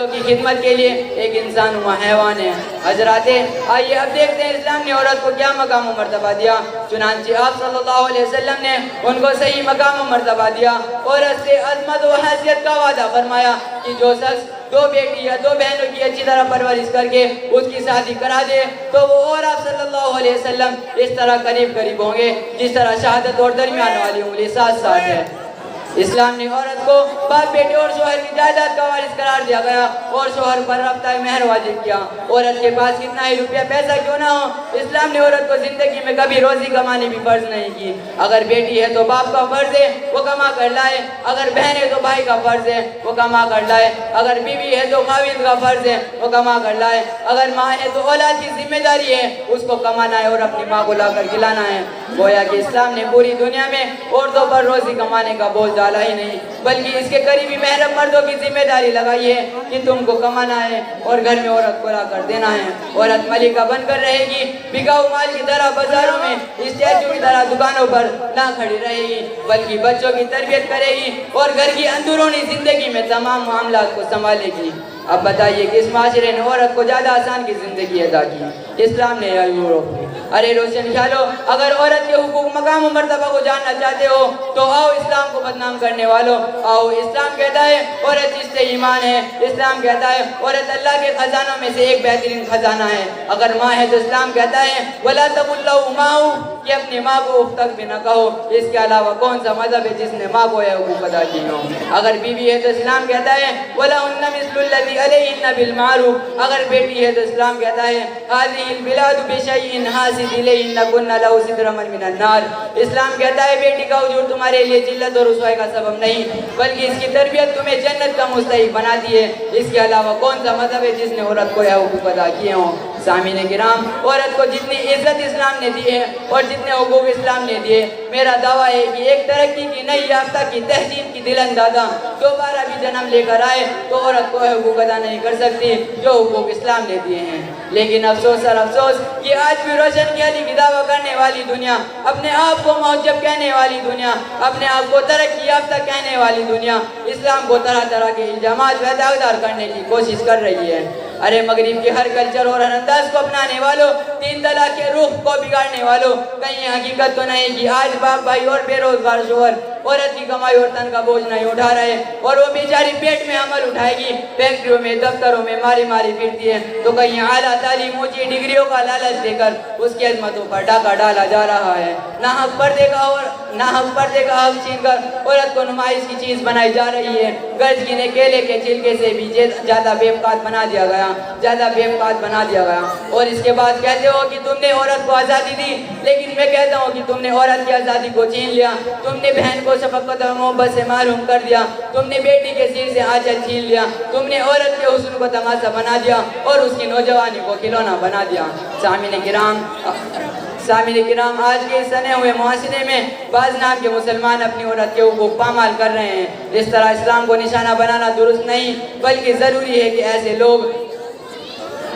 والوں کی خدمت کے لیے ایک انسان ہوا حیوان ہے۔ حضرات آئیے اب دیکھتے ہیں اسلام نے عورت کو کیا مقام و مرتبہ دیا۔ چنانچہ آپ صلی اللہ علیہ وسلم نے ان کو صحیح مقام و مرتبہ دیا، عورت سے عظمت و حیثیت کا وعدہ فرمایا کہ جو شخص 2 بیٹی یا 2 بہنوں کی اچھی طرح پرورش کر کے اس کی شادی کرا دے تو وہ اور آپ صلی اللہ علیہ وسلم اس طرح قریب ہوں گے جس طرح شہادت اور درمیان والی انگلی ساتھ ساتھ ہے۔ اسلام نے عورت کو باپ بیٹے اور شوہر کی جائیداد کا وارث قرار دیا گیا اور شوہر پر رابطہ مہر واجب کیا۔ عورت کے پاس کتنا ہی روپیہ پیسہ کیوں نہ ہو، اسلام نے عورت کو زندگی میں کبھی روزی کمانی بھی فرض نہیں کی۔ اگر بیٹی ہے تو باپ کا فرض ہے وہ کما کر لائے، اگر بہن ہے تو بھائی کا فرض ہے وہ کما کر لائے، اگر بیوی ہے تو خاوند کا فرض ہے وہ کما کر لائے، اگر ماں ہے تو اولاد کی ذمہ داری ہے اس کو کمانا ہے اور اپنی ماں کو لا کر کھلانا ہے۔ گویا کہ اسلام نے پوری دنیا میں عورتوں پر روزی کمانے کا بوجھ ڈالا ہی نہیں بلکہ اس کے قریبی محرم مردوں کی ذمہ داری لگائی ہے کہ تم کو کمانا ہے اور گھر میں عورت کو لا کر دینا ہے۔ عورت ملکہ بن کر رہے گی، بکاؤ مال کی طرح بازاروں میں اسٹیچو کی طرح دکانوں پر نہ کھڑی رہے گی بلکہ بچوں کی تربیت کرے گی اور گھر کی اندرونی زندگی میں تمام معاملات کو سنبھالے گی۔ اب بتائیے کس معاشرے نے عورت کو زیادہ آسان کی زندگی عطا کی، اسلام نے یا یورپ نے؟ ارے روشن خیالو، اگر عورت کے حقوق مقام و مرتبہ کو جاننا چاہتے ہو تو آؤ اسلام کو بدنام کرنے والوں، آؤ۔ اسلام کہتا ہے عورت جس سے ایمان ہے، اسلام کہتا ہے عورت اللہ کے خزانوں میں سے ایک بہترین خزانہ ہے۔ اگر ماں ہے تو اسلام کہتا ہے وَلَا تَقُلْ لَهُ مَاءُ، کہ اپنی ماں کو اف تک بھی نہ کہو۔ اس کے علاوہ کون سا مذہب ہے جس نے ماں کو یہ حقوق ادا کیے ہوں؟ اگر بیوی ہے تو اسلام کہتا ہے وَلَهُنَّ مِثْلُ الَّذِي عَلَيْهِنَّ بِالْمَعْرُوفِ، اگر بیٹی ہے تو اسلام کہتا ہے هَذِهِ الْبِلَادُ بِشَيْءٍ حَاسِدٍ إِلَيْهِنَّ كُنَّ لَهُ سِدْرًا مِنَ النَّارِ۔ اسلام کہتا ہے بیٹی کا وجود تمہارے لیے ذلت اور رسوائی کا سبب نہیں بلکہ اس کی تربیت تمہیں جنت کا مستحق بناتی ہے۔ اس کے علاوہ کون سا مذہب ہے جس نے عورت کو یہ حقوق ادا کیے ہوں؟ سامعین کرام، عورت کو جتنی عزت اسلام نے دی ہے اور جتنے حقوق اسلام نے دیے، میرا دعویٰ ہے کہ ایک ترقی کی نئی یافتہ کی تہذیب کی دل اندازہ دوبارہ بھی جنم لے کر آئے تو عورت کو حقوق ادا نہیں کر سکتی جو حقوق اسلام نے دیے ہیں۔ لیکن افسوس اور افسوس کہ آج بھی روشن خیالی کی دعویٰ کرنے والی دنیا، اپنے آپ کو مہذب کہنے والی دنیا، اپنے آپ کو ترقی یافتہ کہنے والی دنیا اسلام کو طرح طرح کے الزامات پیدا کرنے کی کوشش کر رہی ہے۔ ارے مغرب کے ہر کلچر اور ہر انداز کو اپنانے والوں، 3 طلاق کے روح کو بگاڑنے والوں، کہیں حقیقت تو نہیں کہ آج باپ بھائی اور بے روزگار شوہر عورت کی کمائی اور تن کا بوجھ نہیں اٹھا رہے اور وہ بیچاری پیٹ میں عمل اٹھائے گی، فیکٹریوں میں دفتروں میں ماری ماری پھرتی ہے تو کہیں اعلیٰ تعلیم اونچی ڈگریوں کا لالچ دے کر اس کی عظمتوں پر ڈاکہ ڈالا جا رہا ہے۔ ناحق پردے کا حق چھین کر عورت کو نمائش کی چیز بنائی جا رہی ہے۔ گرج گنے کیلے کے چھلکے سے بھی زیادہ بے وقت بنا دیا گیا اور اس کے بعد کہتے ہو کہ تم نے عورت کو آزادی دی، لیکن میں کہتا ہوں کہ تم نے عورت کی آزادی کو چھین لیا، تم نے بہن کو شفقت اور محبت سے محروم کر دیا، تم نے بیٹی کے سر سے آنچل چھین لیا، تم نے عورت کے حسن کو تماشا بنا دیا اور اس کی نوجوانی کو کھلونا بنا دیا۔ سامعین کرام، آج کے اس سنے ہوئے معاشرے میں بعض نام کے مسلمان اپنی عورت کے حقوق پامال کر رہے ہیں۔ اس طرح اسلام کو نشانہ بنانا درست نہیں بلکہ ضروری ہے کہ ایسے لوگ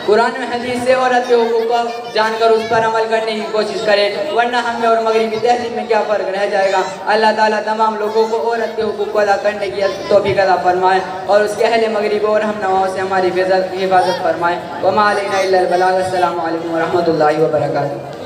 قرآن و حدیث سے عورت کے حقوق کو جان کر اس پر عمل کرنے کی کوشش کریں، ورنہ ہم میں اور مغربی تہذیب میں کیا فرق رہ جائے گا۔ اللہ تعالیٰ تمام لوگوں کو عورت کے حقوق کو ادا کرنے کی توفیق عطا فرمائے اور اس کے اہل مغرب اور ہم نواؤں سے ہماری حفاظت فرمائے۔ وما علینا الا البلاغ۔ السلام علیکم ورحمۃ اللہ وبرکاتہ۔